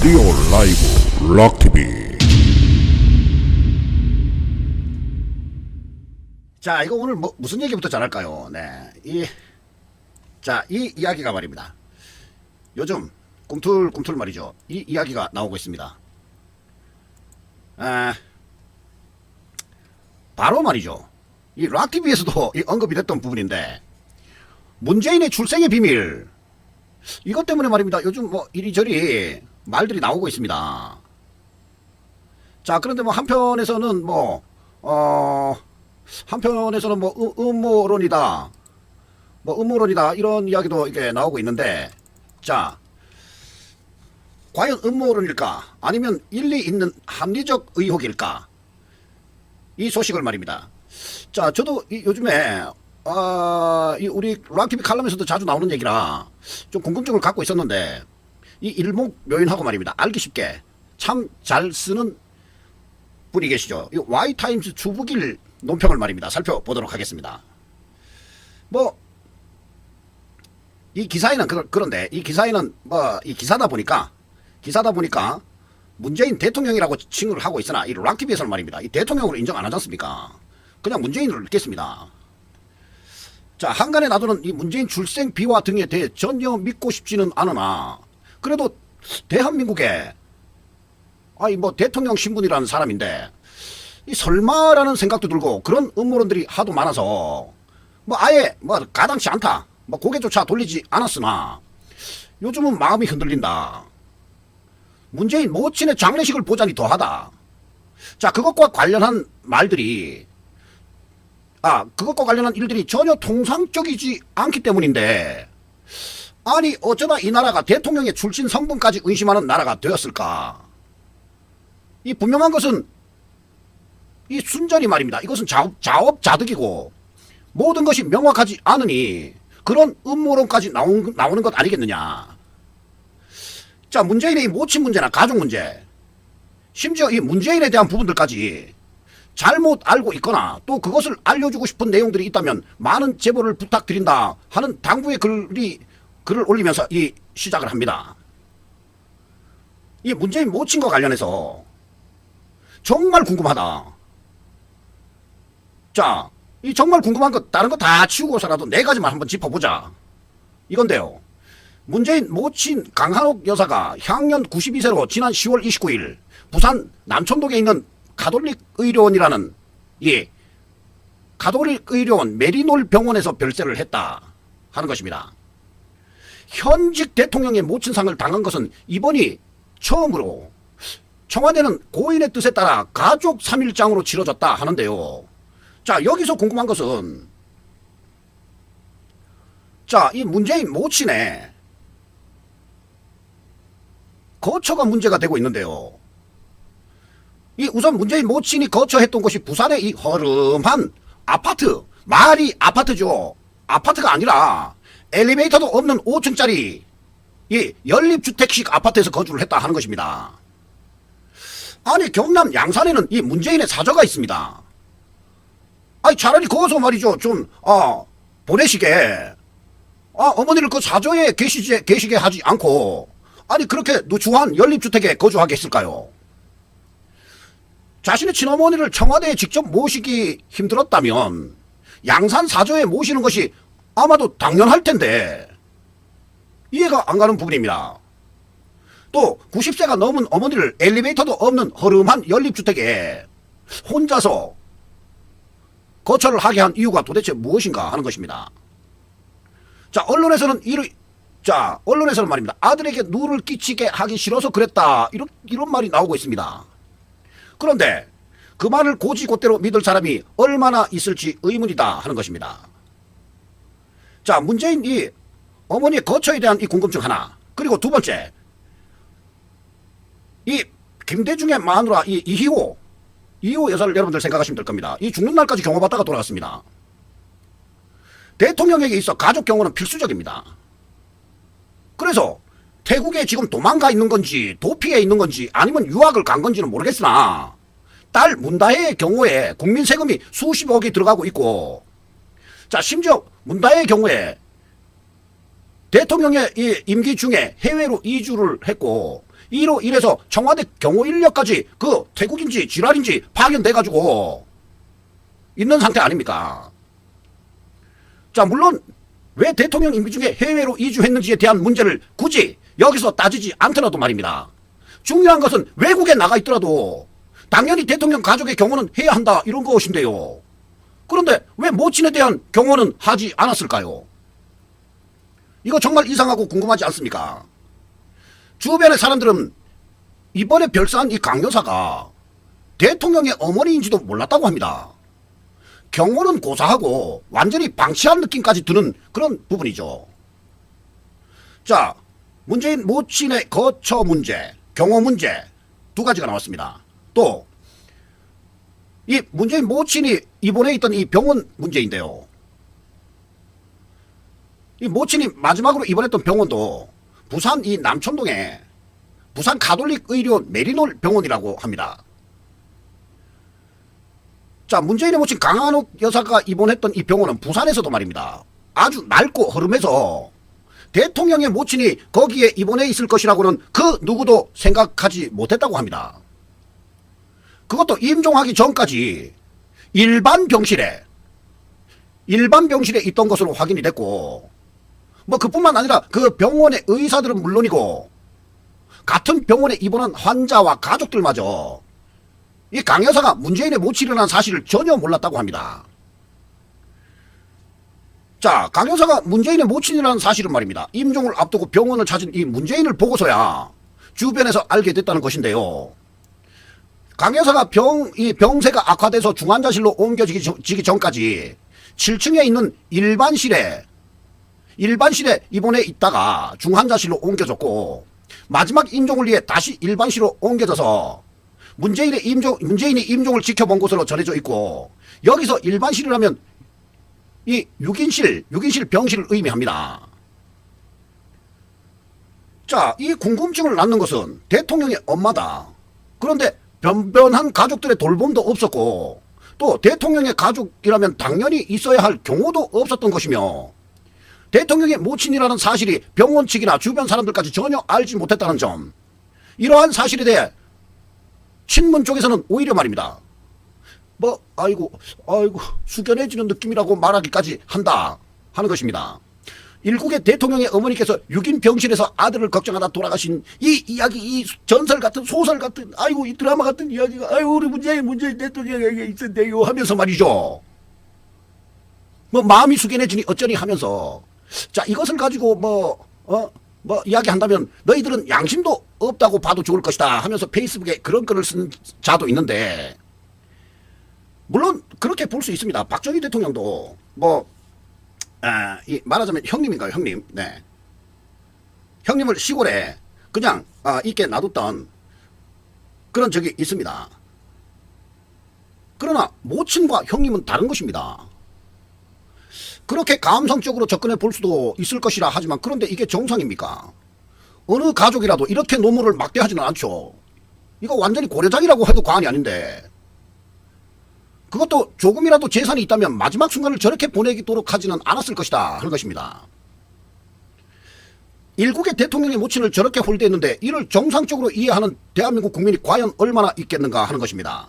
리오 라이브 락TV. 자, 이거 오늘 무슨 얘기부터 잘할까요? 네. 이 이야기가 말입니다. 요즘 꿈틀꿈틀 말이죠. 이 이야기가 나오고 있습니다. 바로 말이죠. 이 락TV에서도 언급이 됐던 부분인데, 문재인의 출생의 비밀. 이것 때문에 말입니다. 요즘 이리저리 말들이 나오고 있습니다. 자, 그런데 한편에서는 음모론이다. 음모론이다. 이런 이야기도 이게 나오고 있는데, 자, 과연 음모론일까? 아니면 일리 있는 합리적 의혹일까? 이 소식을 말입니다. 자, 저도 요즘에, 우리 락TV 칼럼에서도 자주 나오는 얘기라 좀 궁금증을 갖고 있었는데, 이 일목묘인하고 말입니다. 알기 쉽게 참 잘 쓰는 분이 계시죠. 이 Y타임스 주북일 논평을 말입니다. 살펴보도록 하겠습니다. 이 기사에는 그런데 이 기사에는 이 기사다 보니까 문재인 대통령이라고 칭을 하고 있으나 이 락TV에서는 말입니다. 이 대통령으로 인정 안 하지 않습니까? 그냥 문재인으로 읽겠습니다. 자, 한간에 놔두는 이 문재인 출생 비화 등에 대해 전혀 믿고 싶지는 않으나, 그래도 대한민국에 대통령 신분이라는 사람인데 이 설마라는 생각도 들고, 그런 음모론들이 하도 많아서 아예 가당치 않다, 고개조차 돌리지 않았으나 요즘은 마음이 흔들린다. 문재인 모친의 장례식을 보자니 더하다. 자, 그것과 관련한 일들이 전혀 통상적이지 않기 때문인데, 아니 어쩌다 이 나라가 대통령의 출신 성분까지 의심하는 나라가 되었을까? 이 분명한 것은 이 순전히 말입니다. 이것은 자업자득이고 모든 것이 명확하지 않으니 그런 음모론까지 나오는 것 아니겠느냐. 자, 문재인의 이 모친 문제나 가족 문제, 심지어 이 문재인에 대한 부분들까지 잘못 알고 있거나 또 그것을 알려주고 싶은 내용들이 있다면 많은 제보를 부탁드린다 하는 당부의 글을 올리면서 이 시작을 합니다. 이 문재인 모친과 관련해서 정말 궁금하다. 자, 이 정말 궁금한 것 다른 거 다 치우고서라도 네 가지만 한번 짚어보자. 이건데요. 문재인 모친 강한옥 여사가 향년 92세로 지난 10월 29일 부산 남천동에 있는 가톨릭 의료원이라는 가톨릭 의료원 메리놀 병원에서 별세를 했다 하는 것입니다. 현직 대통령의 모친상을 당한 것은 이번이 처음으로 청와대는 고인의 뜻에 따라 가족 3일장으로 치러졌다 하는데요. 자, 여기서 궁금한 것은, 자, 이 문재인 모친의 거처가 문제가 되고 있는데요. 이 우선 문재인 모친이 거처했던 곳이 부산의 이 허름한 아파트, 말이 아파트죠. 아파트가 아니라 엘리베이터도 없는 5층짜리 이 연립주택식 아파트에서 거주를 했다 하는 것입니다. 아니, 경남 양산에는 이 문재인의 사저가 있습니다. 아니, 차라리 거기서 말이죠, 좀 보내시게 어머니를 그 사저에 계시게 하지 않고, 아니 그렇게 누추한 연립주택에 거주하게 했을까요? 자신의 친어머니를 청와대에 직접 모시기 힘들었다면 양산 사저에 모시는 것이 아마도 당연할 텐데 이해가 안 가는 부분입니다. 또 90세가 넘은 어머니를 엘리베이터도 없는 허름한 연립주택에 혼자서 거처를 하게 한 이유가 도대체 무엇인가 하는 것입니다. 자, 언론에서는 말입니다. 아들에게 누를 끼치게 하기 싫어서 그랬다, 이런 말이 나오고 있습니다. 그런데 그 말을 곧이곧대로 믿을 사람이 얼마나 있을지 의문이다 하는 것입니다. 자, 문재인 이 어머니의 거처에 대한 이 궁금증 하나, 그리고 두 번째, 이 김대중의 마누라 이희호 여사를 여러분들 생각하시면 될 겁니다. 이 죽는 날까지 경호받다가 돌아갔습니다. 대통령에게 있어 가족 경호는 필수적입니다. 그래서 태국에 지금 도망가 있는 건지 도피해 있는 건지 아니면 유학을 간 건지는 모르겠으나 딸 문다혜의 경우에 국민 세금이 수십억이 들어가고 있고, 자, 심지어 문다혜의 경우에 대통령의 이 임기 중에 해외로 이주를 했고 이로 인해서 청와대 경호 인력까지 그 태국인지 지랄인지 파견돼가지고 있는 상태 아닙니까? 자, 물론 왜 대통령 임기 중에 해외로 이주했는지에 대한 문제를 굳이 여기서 따지지 않더라도 말입니다. 중요한 것은 외국에 나가 있더라도 당연히 대통령 가족의 경호는 해야 한다 이런 것인데요. 그런데 왜 모친에 대한 경호는 하지 않았을까요? 이거 정말 이상하고 궁금하지 않습니까? 주변의 사람들은 이번에 별세한 이 강 여사가 대통령의 어머니인지도 몰랐다고 합니다. 경호는 고사하고 완전히 방치한 느낌까지 드는 그런 부분이죠. 자, 문재인 모친의 거처 문제, 경호 문제 두 가지가 나왔습니다. 또 이 문재인 모친이 입원해 있던 이 병원 문제인데요. 이 모친이 마지막으로 입원했던 병원도 부산 이 남촌동에 부산 가톨릭 의료 메리놀 병원이라고 합니다. 자, 문재인의 모친 강한옥 여사가 입원했던 이 병원은 부산에서도 말입니다. 아주 낡고 허름해서 대통령의 모친이 거기에 입원해 있을 것이라고는 그 누구도 생각하지 못했다고 합니다. 그것도 임종하기 전까지 일반 병실에 있던 것으로 확인이 됐고, 뭐 그뿐만 아니라 그 병원의 의사들은 물론이고 같은 병원에 입원한 환자와 가족들마저 이 강 여사가 문재인의 모친이라는 사실을 전혀 몰랐다고 합니다. 자, 강 여사가 문재인의 모친이라는 사실은 말입니다. 임종을 앞두고 병원을 찾은 이 문재인을 보고서야 주변에서 알게 됐다는 것인데요. 강 여사가 이 병세가 악화돼서 중환자실로 옮겨지기 전까지 7층에 있는 일반실에 입원해 있다가 중환자실로 옮겨졌고, 마지막 임종을 위해 다시 일반실로 옮겨져서 문재인이 임종을 지켜본 것으로 전해져 있고, 여기서 일반실이라면 이 6인실 병실을 의미합니다. 자, 이 궁금증을 낳는 것은 대통령의 엄마다. 그런데 변변한 가족들의 돌봄도 없었고, 또 대통령의 가족이라면 당연히 있어야 할 경호도 없었던 것이며, 대통령의 모친이라는 사실이 병원 측이나 주변 사람들까지 전혀 알지 못했다는 점, 이러한 사실에 대해 친문 쪽에서는 오히려 말입니다. 아이고 숙연해지는 느낌이라고 말하기까지 한다 하는 것입니다. 일국의 대통령의 어머니께서 6인 병실에서 아들을 걱정하다 돌아가신 이 이야기, 이 전설 같은 소설 같은, 아이고 이 드라마 같은 이야기가 우리 문재인 대통령에게 있었대요 하면서 말이죠. 마음이 숙연해지니 어쩌니 하면서, 자, 이것을 가지고 이야기한다면 너희들은 양심도 없다고 봐도 좋을 것이다 하면서 페이스북에 그런 글을 쓴 자도 있는데, 물론 그렇게 볼 수 있습니다. 박정희 대통령도 말하자면 형님인가요, 형님? 네. 형님을 시골에 그냥 있게 놔뒀던 그런 적이 있습니다. 그러나 모친과 형님은 다른 것입니다. 그렇게 감성적으로 접근해 볼 수도 있을 것이라 하지만, 그런데 이게 정상입니까? 어느 가족이라도 이렇게 노무를 막대하지는 않죠. 이거 완전히 고려장이라고 해도 과언이 아닌데, 그것도 조금이라도 재산이 있다면 마지막 순간을 저렇게 보내도록 하지는 않았을 것이다 하는 것입니다. 일국의 대통령의 모친을 저렇게 홀대했는데 이를 정상적으로 이해하는 대한민국 국민이 과연 얼마나 있겠는가 하는 것입니다.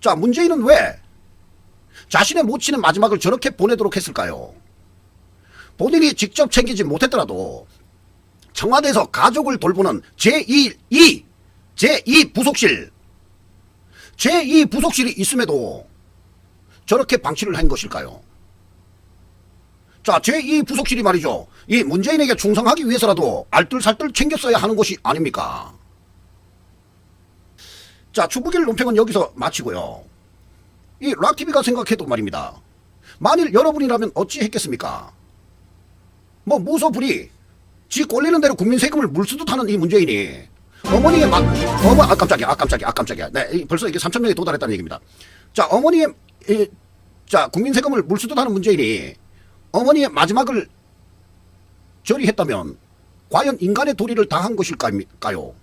자, 문재인은 왜 자신의 모친의 마지막을 저렇게 보내도록 했을까요? 본인이 직접 챙기지 못했더라도 청와대에서 가족을 돌보는 제2 부속실이 있음에도 저렇게 방치를 한 것일까요? 자, 제2 부속실이 말이죠, 이 문재인에게 충성하기 위해서라도 알뜰살뜰 챙겼어야 하는 것이 아닙니까? 자, 추부길 논평은 여기서 마치고요. 이 락TV가 생각해도 말입니다. 만일 여러분이라면 어찌 했겠습니까? 무소불위 지 꼴리는 대로 국민 세금을 물쓰듯 하는 이 문재인이 어머니의 깜짝이야. 네, 벌써 이게 3,000명에 도달했다는 얘기입니다. 자, 국민 세금을 물쓰듯 하는 문재인이 어머니의 마지막을 저리했다면 과연 인간의 도리를 다한 것일까요?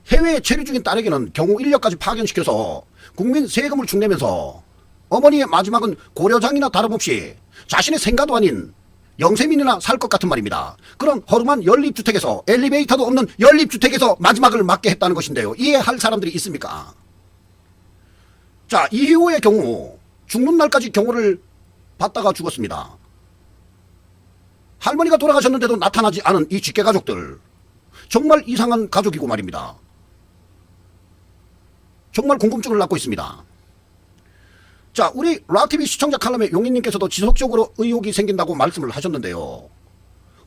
해외에 체류 중인 딸에게는 경호 인력까지 파견시켜서 국민 세금을 축내면서 어머니의 마지막은 고려장이나 다름없이 자신의 생가도 아닌 영세민이나 살 것 같은 말입니다. 그런 허름한 연립주택에서 엘리베이터도 없는 연립주택에서 마지막을 맞게 했다는 것인데요. 이해할 사람들이 있습니까? 자, 이희호의 경우 죽는 날까지 경호를 받다가 죽었습니다. 할머니가 돌아가셨는데도 나타나지 않은 이 직계가족들, 정말 이상한 가족이고 말입니다. 정말 궁금증을 낳고 있습니다. 자, 우리 락TV 시청자 칼럼의 용인님께서도 지속적으로 의혹이 생긴다고 말씀을 하셨는데요.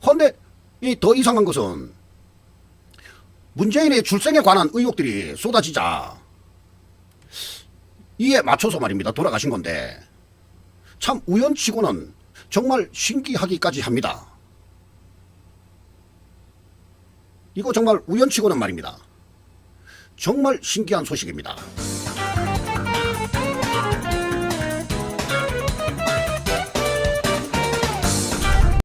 그런데 이 더 이상한 것은 문재인의 출생에 관한 의혹들이 쏟아지자 이에 맞춰서 말입니다. 돌아가신 건데 참 우연치고는 정말 신기하기까지 합니다. 이거 정말 우연치고는 말입니다. 정말 신기한 소식입니다.